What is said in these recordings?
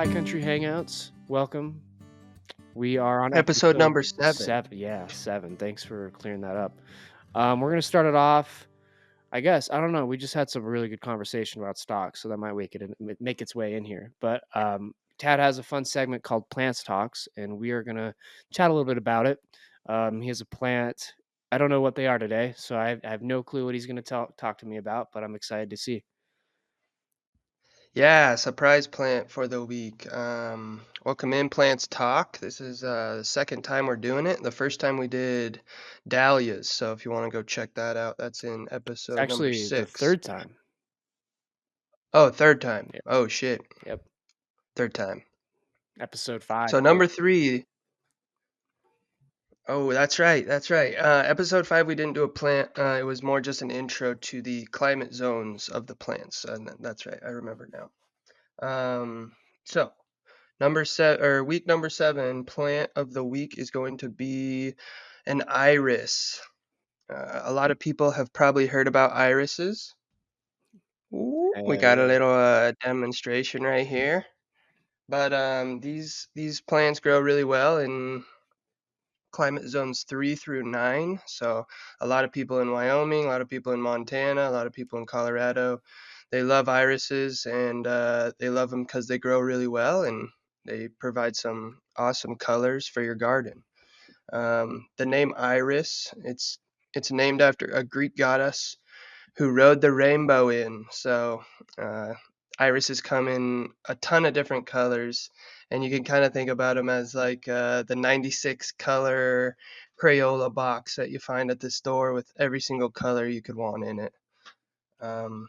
High Country Hangouts. Welcome. We are on Episode episode number 7. 7. Yeah, 7. Thanks for clearing that up. We're going to start it off. I guess, I don't know. We just had some really good conversation about stocks, so that might make its way in here. But Tad has a fun segment called Plants Talks, and we are going to chat a little bit about it. He has a plant. I don't know what they are today, so I have no clue what he's going to talk to me about, but I'm excited to see. Yeah, surprise plant for the week. Welcome in, Plants Talk. This is the second time we're doing it. The first time we did dahlias, so if you want to go check that out, that's in It's episode number actually the 6. third time. Oh, third time. Yep. Oh, shit. Yep. Third time. Episode 5, So too. number 3. Oh, that's right. That's right. Episode 5, we didn't do a plant. It was more just an intro to the climate zones of the plants. And that's right. I remember now. So number 7 or week number 7 plant of the week is going to be an iris. A lot of people have probably heard about irises. Ooh, we got a Yeah. little demonstration right here. But these plants grow really well in climate zones 3 through 9. So a lot of people in Wyoming, a lot of people in Montana, a lot of people in Colorado, they love irises, and they love them because they grow really well and they provide some awesome colors for your garden. The name Iris, it's named after a Greek goddess who rode the rainbow in. So uh, irises come in a ton of different colors, and you can kind of think about them as like the 96 color Crayola box that you find at the store with every single color you could want in it. Um,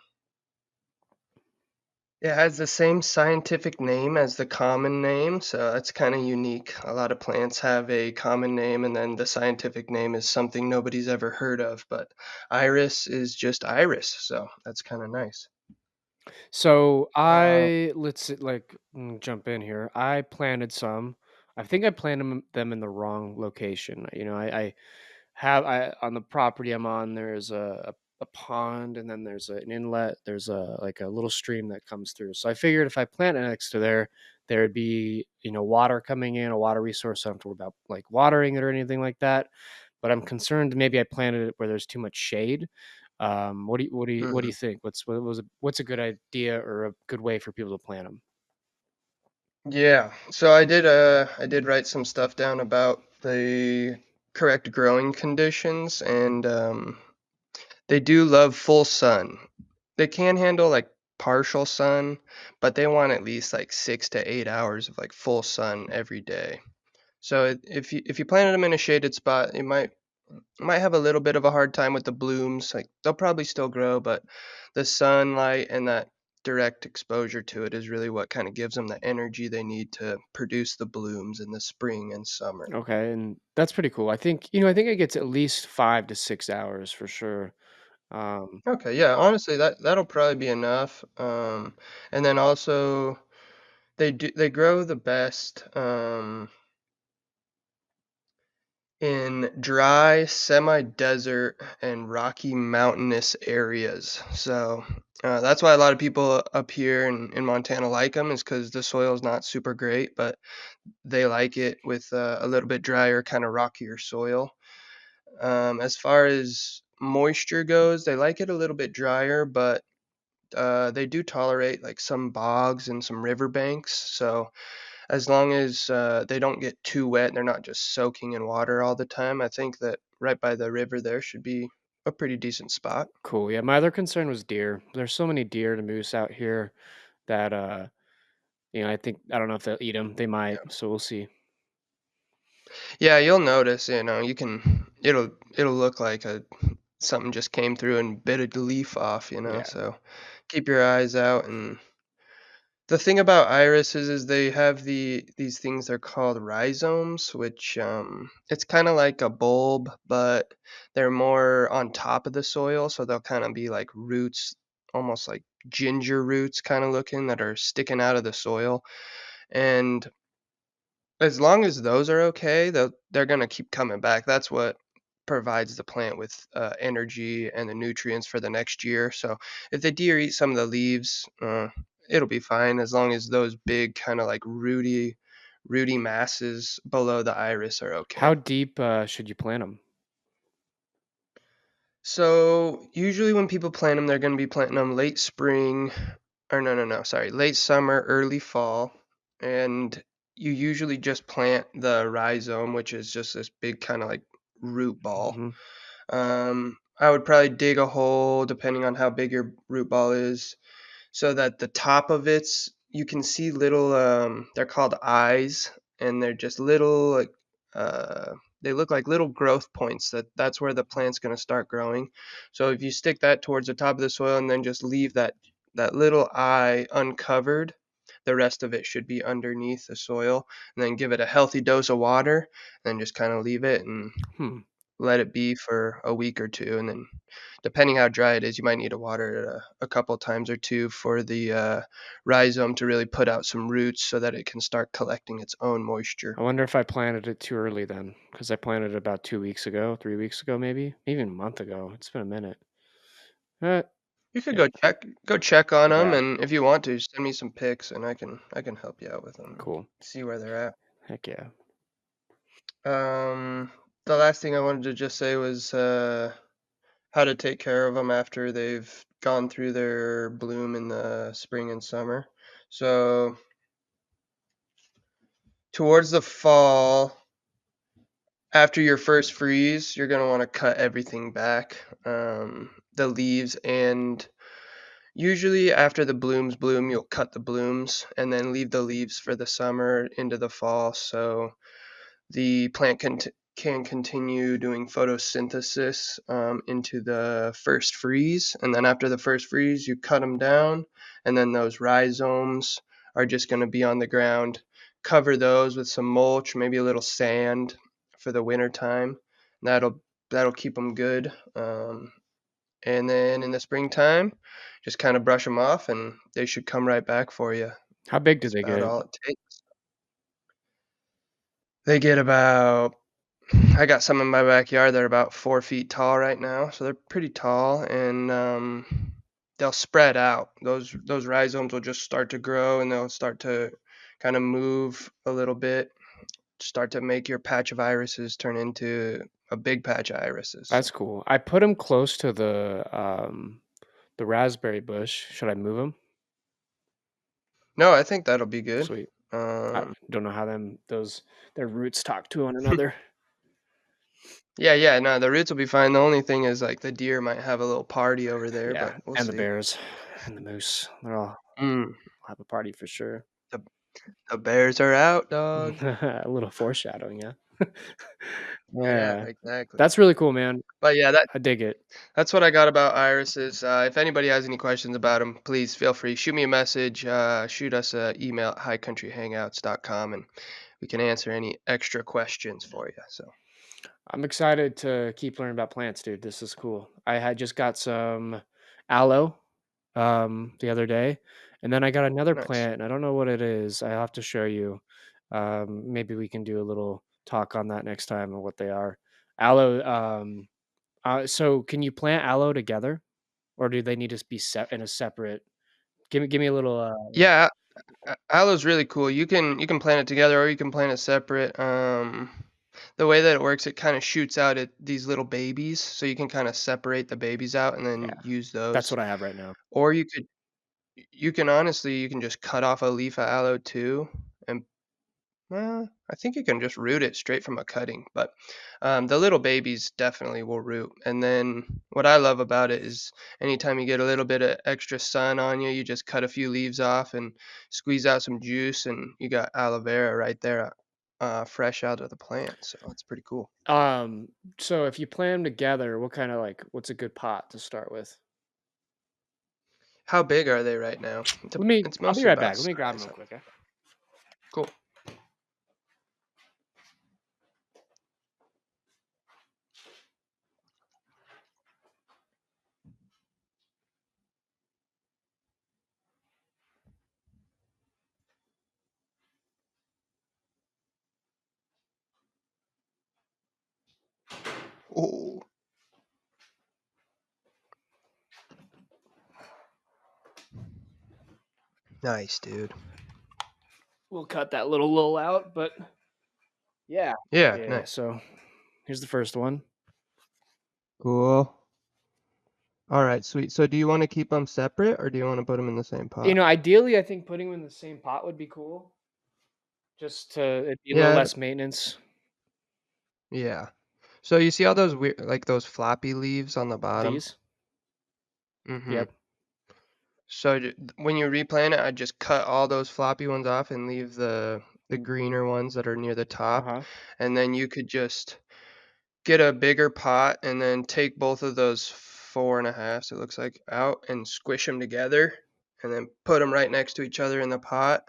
it has the same scientific name as the common name, so that's kind of unique. A lot of plants have a common name, and then the scientific name is something nobody's ever heard of. But iris is just iris, so that's kind of nice. So Uh, jump in here. I planted some. I think I planted them in the wrong location. I have I on the property I'm on. There's a pond, and then there's an inlet. There's a little stream that comes through. So I figured if I plant it next to there'd be water coming in, a water resource. So I don't have to worry about like watering it or anything like that. But I'm concerned maybe I planted it where there's too much shade. What do you mhm. think? What's a good idea or a good way for people to plant them? Yeah, so I did write some stuff down about the correct growing conditions, and they do love full sun. They can handle like partial sun, but they want at least like 6 to 8 hours of like full sun every day. So if you planted them in a shaded spot, you might have a little bit of a hard time with the blooms. Like they'll probably still grow, but the sunlight and that direct exposure to it is really what kind of gives them the energy they need to produce the blooms in the spring and summer. Okay, and that's pretty cool. I think it gets at least 5 to 6 hours for sure. Um, Okay, yeah, honestly, that'll probably be enough. And then also they grow the best in dry, semi-desert, and rocky mountainous areas. So that's why a lot of people up here in Montana like them, is because the soil is not super great, but they like it with a little bit drier, kind of rockier soil. As far as moisture goes, they like it a little bit drier, but they do tolerate like some bogs and some riverbanks. So as long as they don't get too wet and they're not just soaking in water all the time, I think that right by the river there should be a pretty decent spot. cool. Yeah, my other concern was deer. There's so many deer and moose out here that I don't know if they'll eat them. They might, so we'll see. Yeah, you'll notice, it'll look like a something just came through and bit a leaf off, Yeah. so keep your eyes out. And the thing about irises is they have these things they're called rhizomes, which it's kind of like a bulb, but they're more on top of the soil, so they'll kind of be like roots, almost like ginger roots kind of looking, that are sticking out of the soil. And as long as those are okay, they're gonna keep coming back. That's what provides the plant with energy and the nutrients for the next year. So if the deer eat some of the leaves, it'll be fine as long as those big kind of like rooty masses below the iris are okay. How deep should you plant them? So usually when people plant them, they're going to be planting them late spring, or no, sorry, late summer, early fall, and you usually just plant the rhizome, which is just this big kind of like root ball. Hmm. I would probably dig a hole depending on how big your root ball is, so that the top of it's you can see little they're called eyes, and they're just little like uh they look like little growth points. That's where the plant's going to start growing. So if you stick that towards the top of the soil and then just leave that little eye uncovered, the rest of it should be underneath the soil, and then give it a healthy dose of water, and then just kind of leave it and Hmm. let it be for a week or two, and then depending how dry it is, you might need to water it a couple times or two for the rhizome to really put out some roots so that it can start collecting its own moisture. I wonder if I planted it too early then, because I planted it about 2 weeks ago, 3 weeks ago, maybe even a month ago. It's been a minute. Uh, You could yeah, go check on them, yeah, and if you want to, send me some pics, and I can help you out with them and cool. see where they're at. Heck yeah. The last thing I wanted to just say was how to take care of them after they've gone through their bloom in the spring and summer. So towards the fall, after your first freeze, you're gonna want to cut everything back, the leaves, and usually after the blooms bloom, you'll cut the blooms and then leave the leaves for the summer into the fall. So the plant can continue doing photosynthesis into the first freeze. And then after the first freeze, you cut them down, and then those rhizomes are just going to be on the ground. Cover those with some mulch, maybe a little sand for the winter time. That'll keep them good. And then in the springtime, just kind of brush them off, and they should come right back for you. How big do That's they about get? all it takes. They get about I got some in my backyard that are about 4 feet tall right now, so they're pretty tall, and they'll spread out. Those rhizomes will just start to grow, and they'll start to kind of move a little bit, start to make your patch of irises turn into a big patch of irises. That's So cool. I put them close to the raspberry bush. Should I move them? no, I think that'll be good. Sweet. I Um, don't know how those their roots talk to one another. yeah, no, the roots will be fine. The only thing is like the deer might have a little party over there, Yeah, but we'll and the see. bears and the moose. They're all Mm, have a party for sure. the the bears are out, dog. A little foreshadowing, yeah. Oh yeah, Yeah. exactly. That's really cool, man. But yeah, I dig it. that's what I got about irises. If anybody has any questions about them, please feel free. Shoot me a message. Shoot us an email at highcountryhangouts.com, and we can answer any extra questions for you. So I'm excited to keep learning about plants, dude. This is cool. I had just got some aloe the other day, and then I got another nice. plant, and I don't know what it is. I have to show you. Maybe we can do a little talk on that next time of what they are. Aloe. So can you plant aloe together, or do they need to be set in a separate? Give me a little. Yeah, aloe's really cool. You can plant it together, or you can plant it separate. The way that it works, it kind of shoots out at these little babies, so you can kind of separate the babies out and then Yeah, use that's those. what I have right now. Or you can just cut off a leaf of aloe too, and I think you can just root it straight from a cutting, but the little babies definitely will root. And then what I love about it is anytime you get a little bit of extra sun on you, you just cut a few leaves off and squeeze out some juice, and you got aloe vera right there, fresh out of the plant. So it's pretty cool. Um, so if you plant them together, what's a good pot to start with? How big are they right now? It's I'll be mostly right about back. Let me grab them size. real quick. Okay? Cool. Ooh. Nice, dude. We'll cut that little lull out, but yeah. Yeah, Yeah, nice. so here's the first one. Cool. Alright, sweet. So do you wanna keep them separate, or do you wanna put them in the same pot? Ideally, I think putting them in the same pot would be cool, just to it'd be a little Yeah, less maintenance. yeah. So you see all those weird like, those floppy leaves on the bottom? These? Mhm. Yep. So when you replant it, I just cut all those floppy ones off and leave the greener ones that are near the top, Uh-huh. and then you could just get a bigger pot and then take both of those 4 and a halves, it looks like, out and squish them together, and then put them right next to each other in the pot,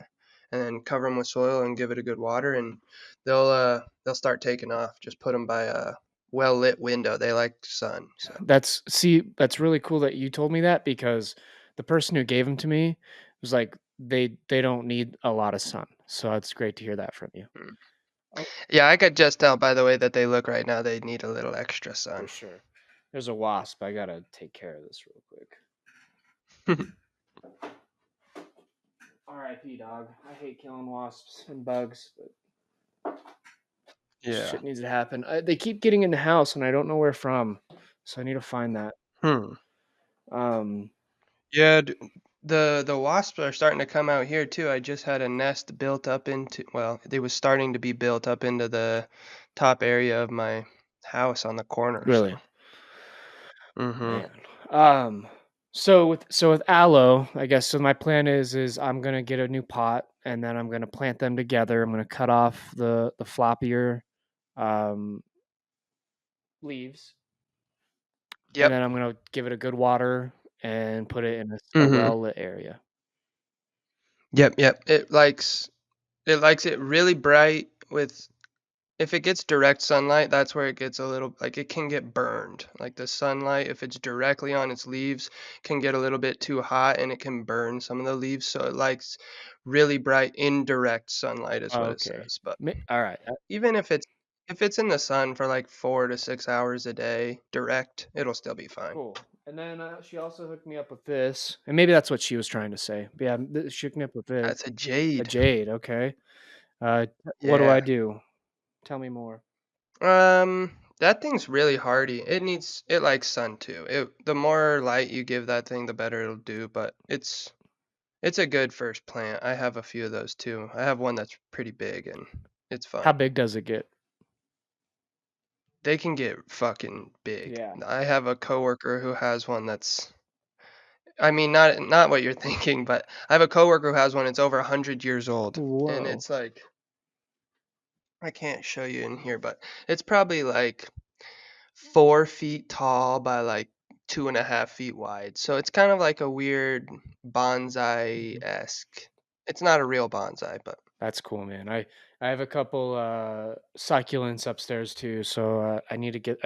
and then cover them with soil and give it a good water, and they'll start taking off. Just put them by a well lit window. They like sun, so. That's really cool that you told me that because the person who gave them to me was like, they don't need a lot of sun. So it's great to hear that from you. Mm. Oh, Yeah, I could just tell by the way that they look right now. They need a little extra for sun. sure. There's a wasp. I gotta take care of this real quick. R.I.P. dog. I hate killing wasps and bugs, but Yeah. shit needs to happen. They keep getting in the house, and I don't know where from. So I need to find that. Hmm. Um, Yeah, the wasps are starting to come out here too. I just had a nest built up into, well, they was starting to be built up into the top area of my house on the corner, really. so. Mhm. Man. Um, so with aloe, I guess so my plan is I'm gonna get a new pot and then I'm gonna plant them together. I'm gonna cut off the floppier um leaves and Yep. then I'm gonna give it a good water and put it in a Mhm. well lit area. Yep, yep. It likes it really bright with. If it gets direct sunlight, that's where it gets a little like, it can get burned. Like, the sunlight, if it's directly on its leaves, can get a little bit too hot, and it can burn some of the leaves, so it likes really bright indirect sunlight is what it Okay. says, but All right. even if it's in the sun for, like, 4 to 6 hours a day direct, it'll still be fine. Cool. And then she also hooked me up with this, and maybe that's what she was trying to say. But yeah, she hooked me up with this. That's a A jade. jade. Okay. What do I Yeah. do? Tell me more. That thing's really hardy. It likes sun too. The more light you give that thing, the better it'll do, but it's a good first plant. I have a few of those too. I have one that's pretty big and it's How fun. big does it get? They can get fucking big. Yeah. I have a coworker who has one that's, I mean, not what you're thinking, but I have a coworker who has one. It's over 100 years old, and Whoa. it's like, I can't show you in here, but it's probably like 4 feet tall by like 2.5 feet wide. So it's kind of like a weird bonsai Mhm. esque. It's not a real bonsai, but. That's cool, man. I have a couple succulents upstairs too, so I need to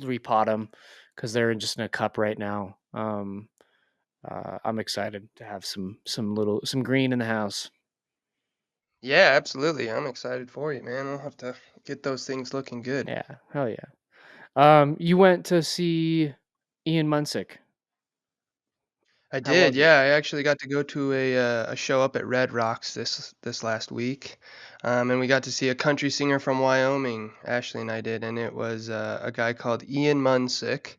repot them because they're just in a cup right now. I'm excited to have some green in the house. Yeah, absolutely. I'm excited for you, man. I'll have to get those things looking good. Yeah, hell yeah. You went to see Ian Munsick. I How did, was it? yeah. I actually got to go to a show up at Red Rocks this last week, and we got to see a country singer from Wyoming. Ashley and I did, and it was a guy called Ian Munsick.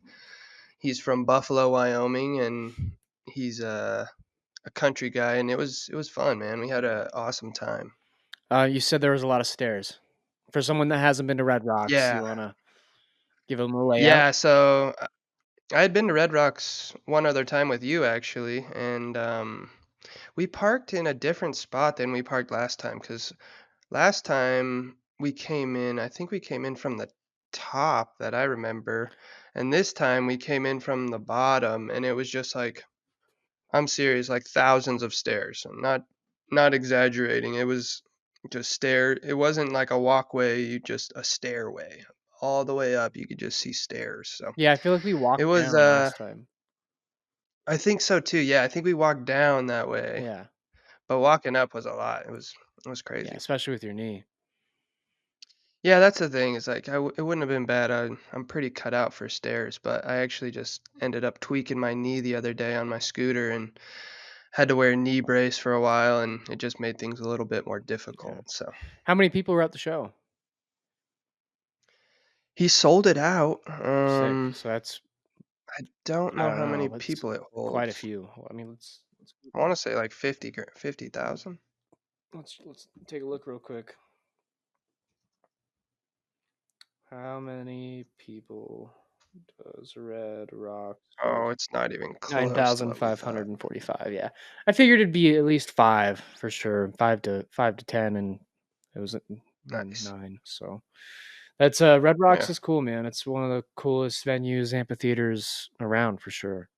He's from Buffalo, Wyoming, and he's a country guy, and it was fun, man. We had a awesome time. You said there was a lot of stairs. For someone that hasn't been to Red Rocks, Yeah, you wanna give them a layout? yeah. So I had been to Red Rocks one other time with you actually, and we parked in a different spot than we parked last time because last time we came in, I think we came in from the top that I remember, and this time we came in from the bottom, and it was just like, I'm serious, like thousands of stairs. I'm not exaggerating. It was just stair. It wasn't like a walkway, just a stairway. All the way up, you could just see stairs. So Yeah, I feel like we it walked was down last time. I think so too. Yeah, I think we walked down that way. Yeah. But walking up was a lot. It was Yeah, crazy. especially with your knee. Yeah, that's the thing. Is like it wouldn't have been bad. I'm pretty cut out for stairs, but I actually just ended up tweaking my knee the other day on my scooter, and had to wear a knee brace for a while, and it just made things a little bit more Yeah. difficult. So How many people were at the show? he sold it out. Sick. So that's I don't I know don't how know. many That's people it quite a holds. few. Well, I mean, let's I want to say like 50,000. let's take a look real quick. How many people does Red Rocks hold? Oh, it's not even Nine close to thousand what we five thought. hundred and forty-five. Yeah, I figured it'd be at least five for sure. Five to 10, and it was at Nice. 9. So that's Red Rocks Yeah. is cool, man. It's one of the coolest venues, amphitheaters around for sure.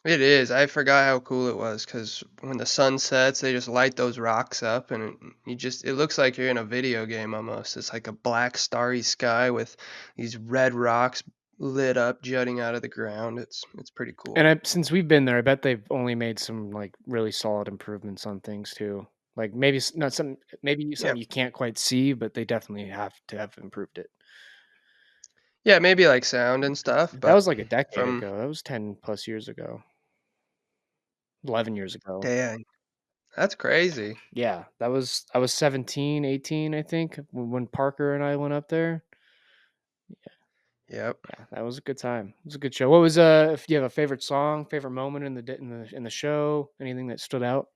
It is. I forgot how cool it was because when the sun sets, they just light those rocks up, and it looks like you're in a video game almost. It's like a black starry sky with these red rocks lit up, jutting out of the ground. It's pretty And cool. since we've been there, I bet they've only made some like really solid improvements on things too. Like maybe not some, maybe Yeah, something you can't quite see, but they definitely have to have improved it. yeah, maybe like sound and stuff, That but was like a decade from ago. That was 10 plus years ago, 11 years ago. dang, that's crazy. Yeah, I was 17, 18, I think, when Parker and I went up there. Yep. Yeah, that was a good time. It was a good show. What was if you have a favorite song, favorite moment in the show, anything that stood out?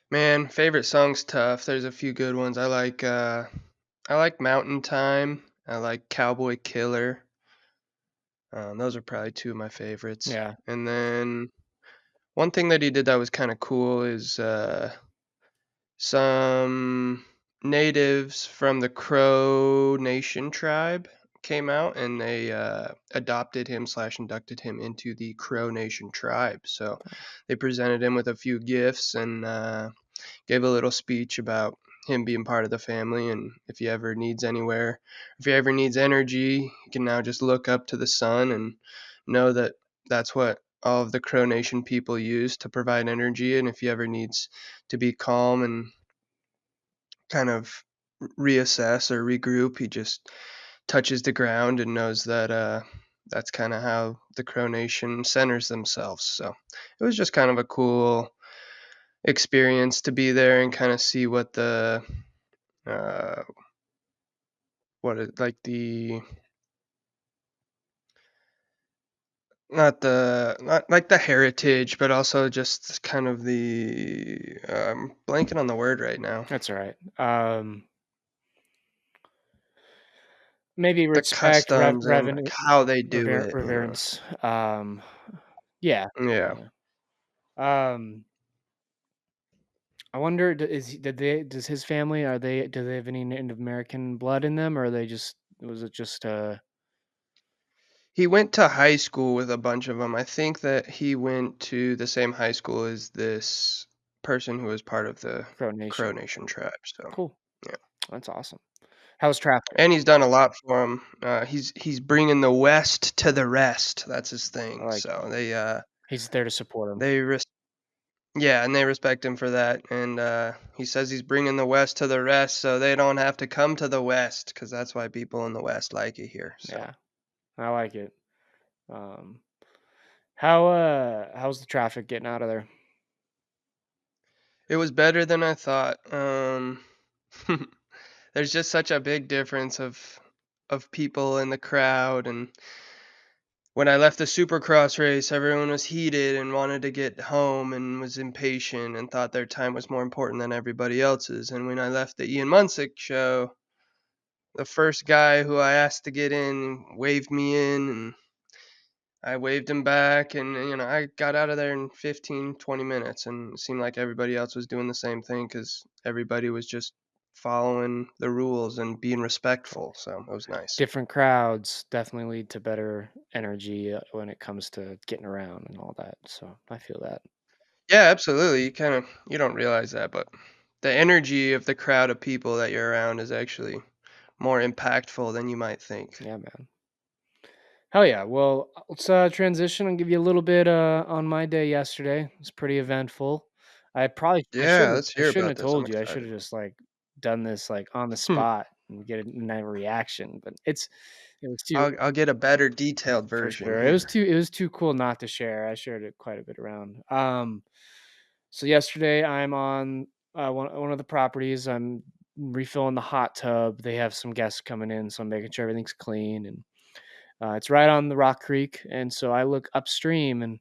Man, favorite song's tough. There's a few good ones. I like Mountain Time. I like Cowboy Killer. Those are probably two of my favorites. Yeah. And then one thing that he did that was kind of cool is some natives from the Crow Nation tribe came out and they adopted him slash inducted him into the Crow Nation tribe. So they presented him with a few gifts and gave a little speech about him being part of the family, and if he ever needs energy, he can now just look up to the sun and know that that's what all of the Crow Nation people use to provide energy. And if he ever needs to be calm and kind of reassess or regroup, he just touches the ground and knows that that's kind of how the Crow Nation centers themselves. So it was just kind of a cool experience to be there and kind of see what the uh, what it like the not like the heritage, but also just kind of the blanking on the word right now. That's all right. Maybe The respect, customs and like reverence, how they do it, you know. reverence. Yeah, Yeah. yeah. Um, I wonder, does his family, do they have any Native American blood in them, or are they just, was it just He went to high school with a bunch of them. I think that he went to the same high school as this person who was part of the Crow Crow Nation? Nation tribe. So, Cool. yeah. That's awesome. How's traffic? And he's done a lot for him. He's bringing the West to the rest. That's his I thing. like it. So He's there to support him. they res- yeah, and they respect him for that. And he says he's bringing the West to the rest, so they don't have to come to the West, because that's why people in the West like it here. So Yeah, I like it. Um, how's the traffic getting out of there? it was better than I thought. There's just such a big difference of people in the crowd, and when I left the Supercross race, everyone was heated and wanted to get home and was impatient and thought their time was more important than everybody else's. And when I left the Ian Munsick show, the first guy who I asked to get in waved me in, and I waved him back, and I got out of there in 15, 20 minutes, and it seemed like everybody else was doing the same thing because everybody was just following the rules and being respectful. So it was nice. Different crowds definitely lead to better energy when it comes to getting around and all that. So I feel that. Yeah, absolutely. You don't realize that, but the energy of the crowd of people that you're around is actually more impactful than you might think. Yeah, man. Hell yeah. Well, let's transition and give you a little bit on my day yesterday. It's pretty eventful. Yeah, let's I hear shouldn't about have this. I'm told you. I should excited. have just like done this like on the Hmm. spot and get a reaction. But It was too I'll get a better detailed for version sure. here. It was too cool not to share. I shared it quite a bit around. So yesterday I'm on one of the properties. I'm refilling the hot tub. They have some guests coming in, so I'm making sure everything's clean. And it's right on the Rock Creek, and so I look upstream and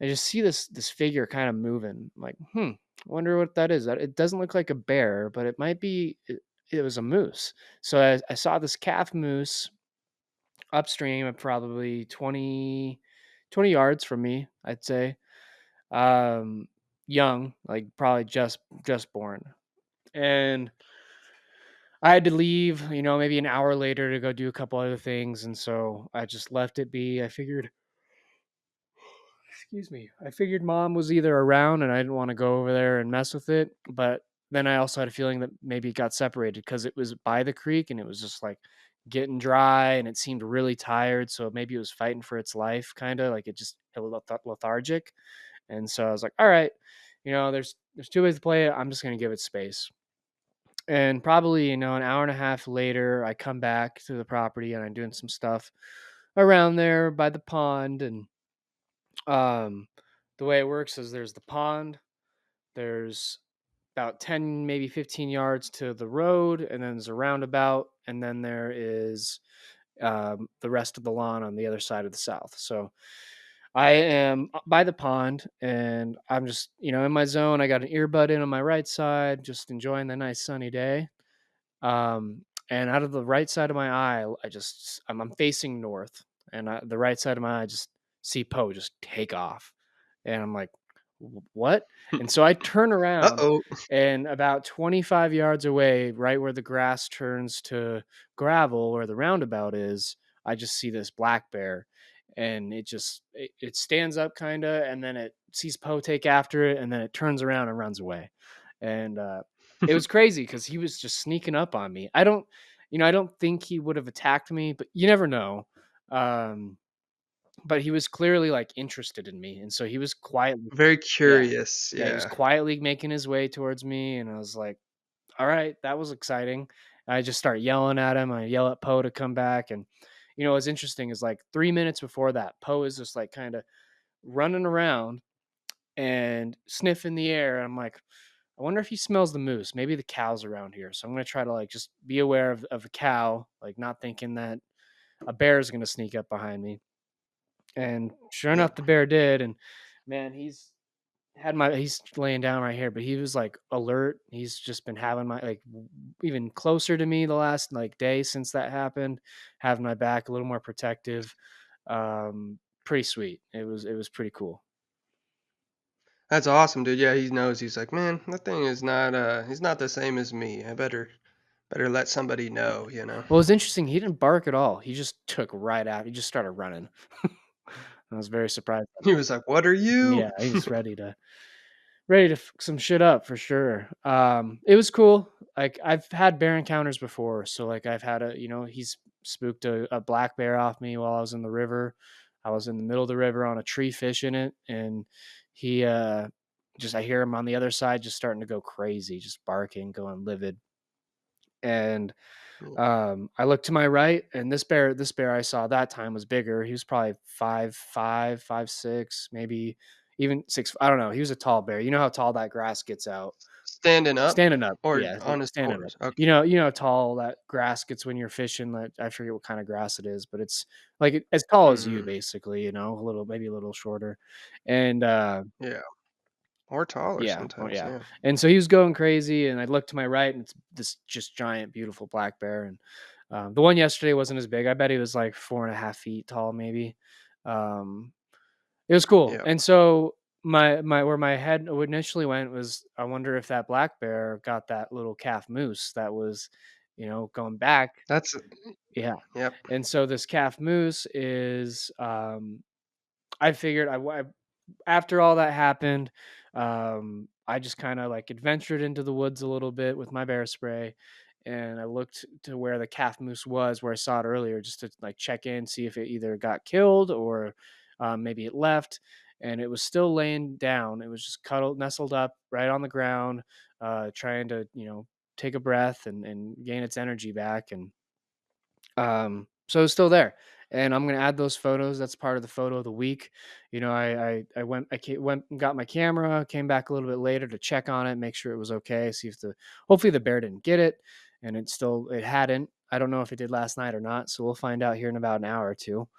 I just see this figure kind of moving. I'm like, I wonder what that is. It doesn't look like a bear, but it might be. It was a moose. So I saw this calf moose upstream at probably 20 yards from me, I'd say. Um, Young, like probably just born. And I had to leave, maybe an hour later to go do a couple other things, and so I just left it be. I figured excuse me. I figured mom was either around and I didn't want to go over there and mess with it, but then I also had a feeling that maybe it got separated because it was by the creek and it was just like getting dry and it seemed really tired. So maybe it was fighting for its life, kind of like it was lethargic. And so I was like, all right, there's two ways to play it. I'm just gonna give it space. And probably, an hour and a half later, I come back to the property and I'm doing some stuff around there by the pond. And um, the way it works is there's the pond, there's about 10, maybe 15 yards to the road, and then there's a roundabout, and then there is the rest of the lawn on the other side of the south. So I am by the pond and I'm just, in my zone. I got an earbud in on my right side, just enjoying the nice sunny day. And out of the right side of my eye, I'm facing north, and the right side of my eye, I just see Poe just take off, and I'm like, What?" And so I turn around, Uh-oh. and about 25 yards away, right where the grass turns to gravel, where the roundabout is, I just see this black bear, and it stands up kind of, and then it sees Poe take after it, and then it turns around and runs away, and it was crazy because he was just sneaking up on me. I don't think he would have attacked me, but you never know. Um, but he was clearly like interested in me, and so he was quietly, Very yeah, curious, yeah, he was yeah. quietly making his way towards me, and I was like, "All right, that was exciting." I just start yelling at him. I yell at Poe to come back, and what's interesting is like 3 minutes before that, Poe is just like kind of running around and sniff in the air. And I'm like, I wonder if he smells the moose. Maybe the cow's around here. So I'm gonna try to like just be aware of a cow, like not thinking that a bear is gonna sneak up behind me. And sure Yep. enough, the bear did. And man, he's laying down right here, but he was like alert. He's just been having my like even closer to me the last like day since that happened, having my back a little more protective. Pretty sweet. It was pretty cool. That's awesome, dude. Yeah, he knows. He's like, "Man, that thing is not, he's not the same as me. I better let somebody know," you know? Well, it was interesting, he didn't bark at all, he just took right out he just started running. I was very surprised by He was like, "What are that. you?" Yeah, he was ready to fuck some shit up for sure. It was cool, like, I've had bear encounters before, so, like, I've had he's spooked a black bear off me while I was in the river. I was in the middle of the river on a tree fishing it, and he, I hear him on the other side just starting to go crazy, just barking, going livid, and I looked to my right, and this bear I saw that time was bigger. He was probably 5'5", 5'6", maybe even 6. I don't know. He was a tall bear. You know how tall that grass gets out. Standing up Standing up, or yeah, on his standing up. fours? Okay. You know how tall that grass gets when you're fishing. Like, I forget what kind of grass it is, but it's like as tall as you, Mhm. basically. A little, maybe a little shorter, and Yeah, or taller yeah, sometimes, yeah. yeah. And so he was going crazy, and I looked to my right, and it's this just giant, beautiful black bear. And the one yesterday wasn't as big. I bet he was like 4.5 feet tall, maybe. Um, it was cool. Yeah. And so my where my head initially went was, I wonder if that black bear got that little calf moose that was, going back. That's Yeah. yep. And so this calf moose is, I figured after all that happened, I just kind of like adventured into the woods a little bit with my bear spray, and I looked to where the calf moose was, where I saw it earlier, just to like check in, see if it either got killed or maybe it left. And it was still laying down. It was just cuddled, nestled up right on the ground, trying to take a breath and gain its energy back. And So it's still there, and I'm gonna add those photos. That's part of the photo of the week. You know, went and got my camera, came back a little bit later to check on it, make sure it was okay, see if the hopefully the bear didn't get it, and it hadn't. I don't know if it did last night or not, so we'll find out here in about an hour or two.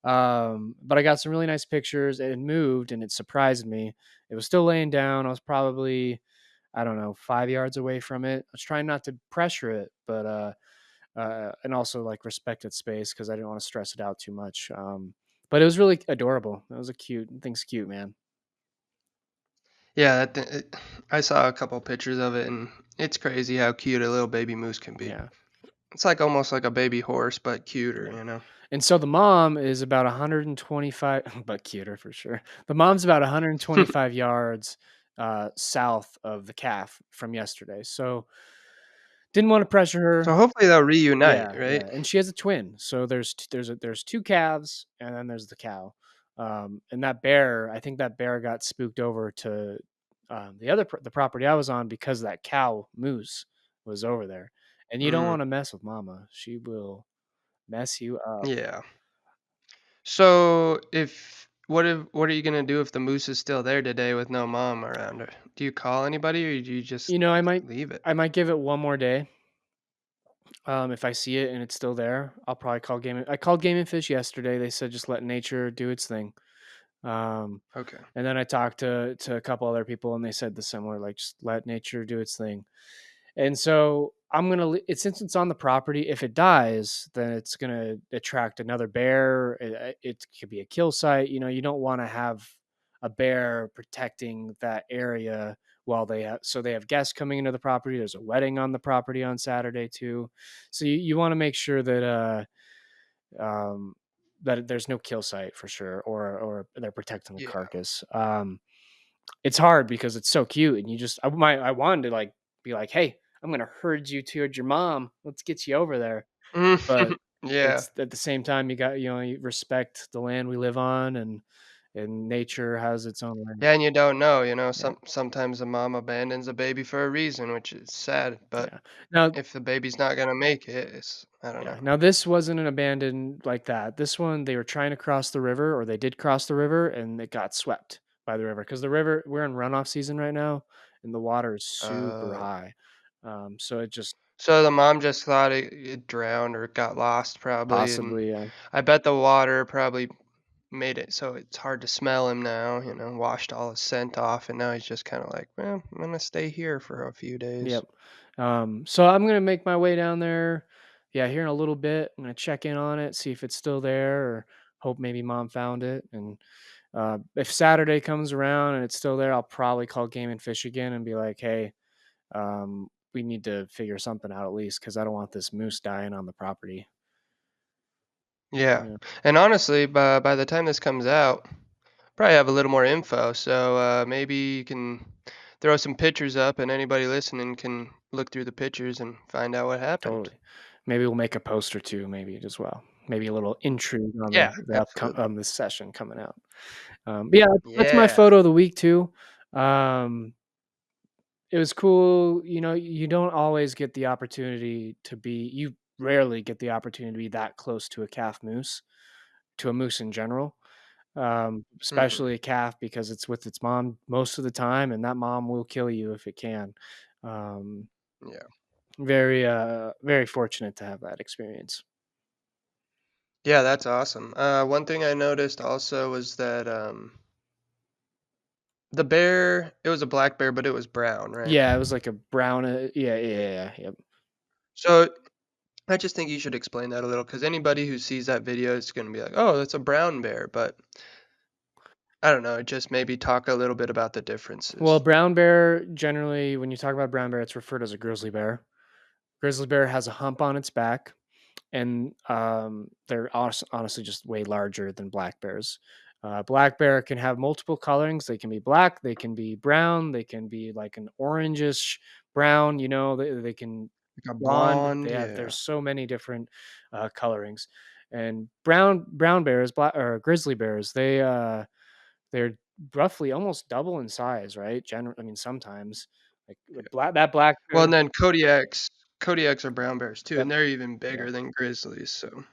But I got some really nice pictures. It had moved and it surprised me. It was still laying down. I was probably, I don't know, 5 yards away from it. I was trying not to pressure it, but and also like respect its space because I didn't want to stress it out too much. But it was really adorable. It was a cute thing's cute, man. Yeah, I saw a couple pictures of it, and it's crazy how cute a little baby moose can be. Yeah, It's like almost like a baby horse, but cuter, yeah. you know? And so the mom is about 125, but cuter for sure. The mom's about 125 yards south of the calf from yesterday. So didn't want to pressure So her. hopefully they'll reunite, Yeah, right? yeah, and she has a twin, so there's 2 calves, and then there's the cow, and that bear I think that bear got spooked over to, the property I was on because that cow moose was over there, and you don't Mm, wanna mess with mama, she will mess you up. yeah. So what are you gonna do if the moose is still there today with no mom around her? Do you call anybody or do you just You know, leave it? I might give it one more day, if I see it and it's still there, I'll probably call Game I called Game& and Fish yesterday, they said just let nature do its thing, um Okay. And then I talked to a couple other people, and they said the similar, like just let nature do its thing. And so I'm gonna since it's on the property. If it dies, then it's gonna attract another bear. It could be a kill site. You know, you don't want to have a bear protecting that area while they have guests coming into the property. There's a wedding on the property on Saturday too, so you want to make sure um, that there's no kill site for sure, or they're protecting the Yeah. carcass. It's hard because it's so cute, and I wanted to like be like, hey, I'm gonna herd you towards your mom. Let's get you over there. Mm, But yeah. it's at the same time you respect the land we live on, and nature has its own way. Yeah, and you don't know, Yeah, sometimes a mom abandons a baby for a reason, which is sad, but yeah. Now, if the baby's not gonna make it, it's I don't yeah. know. Now this wasn't an abandoned like that. This one they were trying to cross the river, or they did cross the river, and it got swept by the river because the river we're in runoff season right now, and the water is super Oh. high. So it just So the mom just thought it drowned or got lost probably, and possibly, I bet the water probably made it so it's hard to smell him now, washed all his scent off, and now he's just kinda like, "Well, I'm gonna stay here for a few days." yep. So I'm gonna make my way down there. Yeah, here in a little bit. I'm gonna check in on it, see if it's still there, or hope maybe mom found it. And if Saturday comes around and it's still there, I'll probably call Game and Fish again and be like, "Hey, we need to figure something out at least because I don't want this moose dying on the property." Yeah, Yeah, and honestly, by the time this comes out, probably have a little more info, so, maybe you can throw some pictures up and anybody listening can look through the pictures and find out what happened. totally. Maybe we'll make a post or two, maybe as well. Maybe a little intrigue on Yeah, the upcoming absolutely. this session coming out. But yeah, that's my Yeah. photo of the week too. Um, it was cool. You know, you don't always get the opportunity to be. You rarely get the opportunity to be that close to a calf moose, to a moose in general. Mhm. Especially a calf because it's with its mom most of the time, and that mom will kill you if it can. Um, Yeah. very fortunate to have that experience. Yeah, that's awesome. One thing I noticed also was that, the bear it was a black bear, but it was brown, right? Yeah, it was like a brown. Yeah. Yep. So, I just think you should explain that a little, because anybody who sees that video is gonna be like, "Oh, that's a brown bear," but I don't know, just maybe talk a little bit about the Well, differences. brown bear generally, when you talk about brown bear, it's referred as a grizzly bear. Grizzly bear has a hump on its back, and they're honestly just way larger than black bears. Black bear can have multiple colorings. They can be black, they can be brown, they can be like an orangish brown. You know, they can Like a blonde. blonde, There's yeah. so many different colorings. And brown bears, black or grizzly bears, they're roughly almost double in size, right? I mean, sometimes like the black Well, bear. and then Kodiaks are brown bears too, Yep. and they're even Yeah. bigger than grizzlies, so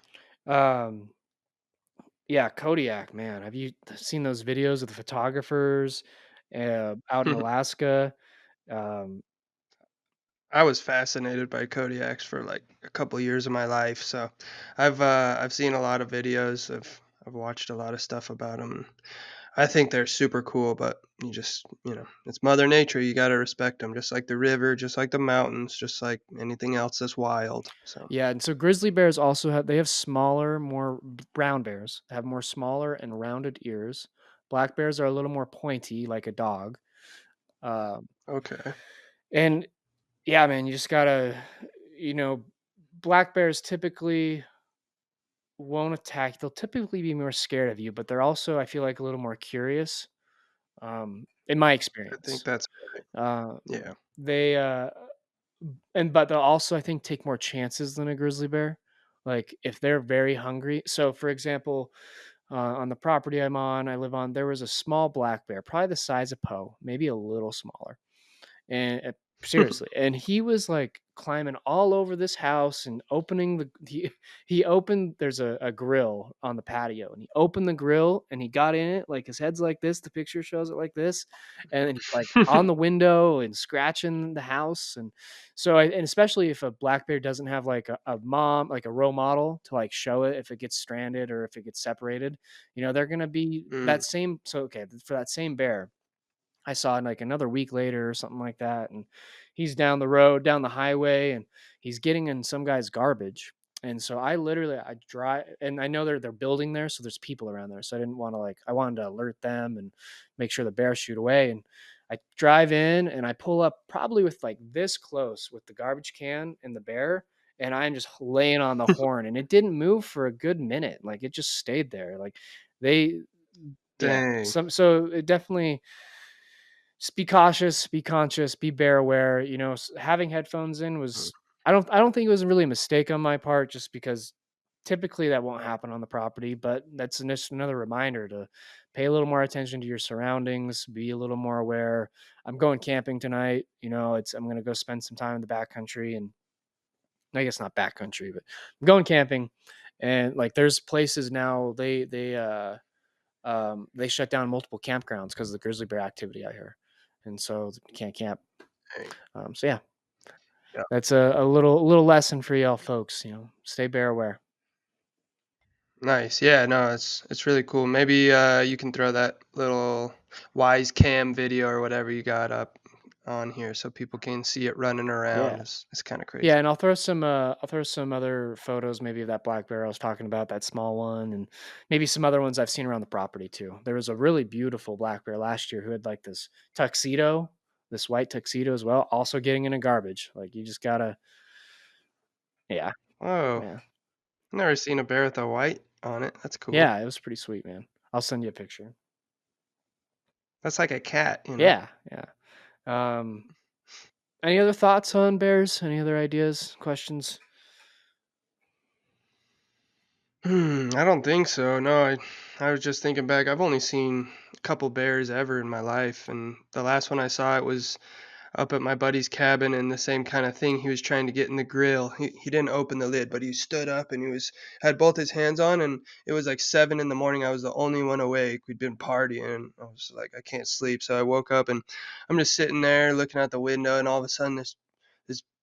Um, yeah, Kodiak, man. Have you seen those videos of the photographers out in Alaska? Um, I was fascinated by Kodiaks for like a couple years of my life, so I've seen a lot of videos. I've watched a lot of stuff about them. I think they're super cool, but it's Mother Nature. You got to respect them, just like the river, just like the mountains, just like anything else that's wild. So yeah, and so grizzly bears also have smaller, more brown bears have more smaller and rounded ears. Black bears are a little more pointy, like a dog. Um, okay. and yeah, man, you just gotta, you know, black bears typically won't attack. They'll typically be more scared of you, but they're also, I feel like, a little more curious. In my I think experience, that's uh, yeah. they but they'll also, I think, take more chances than a grizzly bear. Like if they're very hungry. So, for example, on the property I live on, there was a small black bear, probably the size of Poe, maybe a little smaller. And seriously, and he was like climbing all over this house and opening he opened there's a grill on the patio and he opened the grill and he got in it like his head's like this, the picture shows it like this, and then he's like on the window and scratching the house. And and especially if a black bear doesn't have like a mom, like a role model to like show it if it gets stranded or if it gets separated, they're gonna be Mm, that same. So okay, for that same bear, I saw it like another week later or something like that, and he's down the road, down the highway, and he's getting in some guy's garbage. And so I drive, and I know they're building there, so there's people around there. So I didn't want to I wanted to alert them and make sure the bear shoot away. And I drive in and I pull up probably with like this close with the garbage can and the bear, and I'm just laying on the horn, and it didn't move for a good minute. Like it just stayed there. Like they, yeah. dang. So it definitely, just be cautious, be conscious, be bear aware. Having headphones in Mm, was, I don't think it was really a mistake on my part, just because typically that won't happen on the property. But that's just another reminder to pay a little more attention to your surroundings, be a little more aware. I'm going camping tonight. I'm going to go spend some time in the backcountry, and I guess not backcountry, but I'm going camping. And like, there's places now they shut down multiple campgrounds because of the grizzly bear activity out here, and so you can't camp. dang. So yeah, Yeah. that's a little lesson for y'all folks. Stay bear aware. Nice. Yeah, no, it's really cool. Maybe you can throw that little wise cam video or whatever you got up on here so people can see it running around. Yeah, It's kind of crazy. yeah, and I'll throw some other photos, maybe of that black bear I was talking about, that small one, and maybe some other ones I've seen around the property too. There was a really beautiful black bear last year who had like this white tuxedo as well, also getting in a garbage. Like you just gotta, yeah, Oh, yeah. never seen a bear with a white on it. That's cool. Yeah, it was pretty sweet, man. I'll send you a picture. That's like a cat. Yeah, yeah. Um, any other thoughts on bears? Any other ideas, questions? I don't think so. No, I was just thinking back. I've only seen a couple bears ever in my life, and the last one I saw it was up at my buddy's cabin, and the same kind of thing. He was trying to get in the grill. He didn't open the lid, but he stood up and he was had both his hands on, and it was like 7 in the morning. I was the only one awake. We'd been partying, and I was like, I can't sleep. So I woke up and I'm just sitting there looking out the window, and all of a sudden this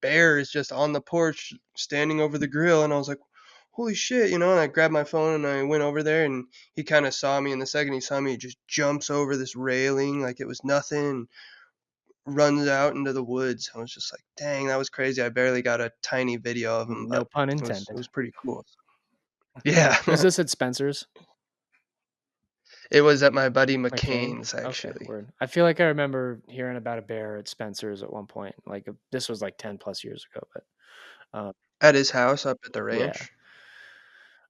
bear is just on the porch standing over the grill, and I was like, holy shit. And I grabbed my phone and I went over there, and he kind of saw me, and the second he saw me, he just jumps over this railing like it was nothing, runs out into the woods. I was just like, "Dang, that was crazy." I barely got a tiny video of him, No but pun it intended. was pretty cool. Yeah. Was this at Spencer's? It was at my buddy McCain? McCain's, Okay, actually. word. I feel like I remember hearing about a bear at Spencer's at one point. Like this was like 10 plus years ago, but uh, At his house up at the yeah. ranch.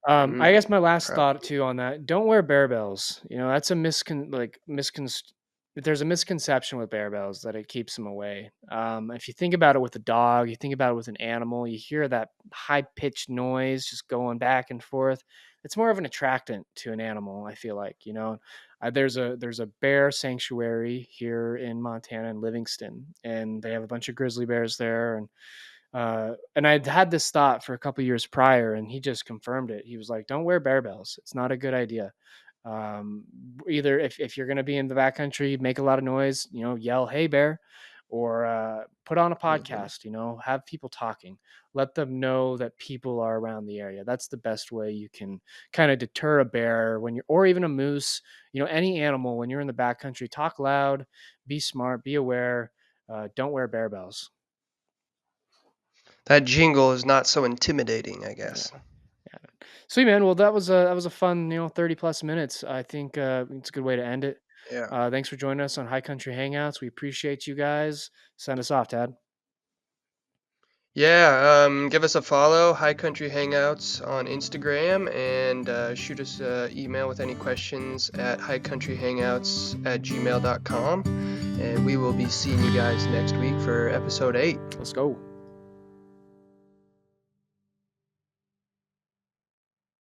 I Mm, guess my last thought probably. too on that: don't wear bear bells. That's a there's a misconception with bear bells that it keeps them away. If you think about it with a dog, you think about it with an animal, you hear that high pitched noise just going back and forth. It's more of an attractant to an animal. I feel like there's a bear sanctuary here in Montana in Livingston, and they have a bunch of grizzly bears there, and And I'd had this thought for a couple years prior, and he just confirmed it. He was like, "Don't wear bear bells. It's not a good idea. Um, Either if you're going to be in the backcountry, make a lot of noise, yell, 'Hey, bear,' or put on a Mhm. podcast. Have people talking. Let them know that people are around the area. That's the best way you can kind of deter a bear when you're, or even a moose. Any animal when you're in the backcountry. Talk loud, be smart, be aware. Don't wear bear bells." That jingle is not so intimidating, I Yeah. guess. Yeah. Sweet man. Well, that was a fun, 30 plus minutes. I think it's a good way to end it. Yeah. Thanks for joining us on High Country Hangouts. We appreciate you guys. Send us off, Tad. Yeah, give us a follow, High Country Hangouts on Instagram, and shoot us an email with any questions at highcountryhangouts@gmail.com. And we will be seeing you guys next week for episode 8. Let's go.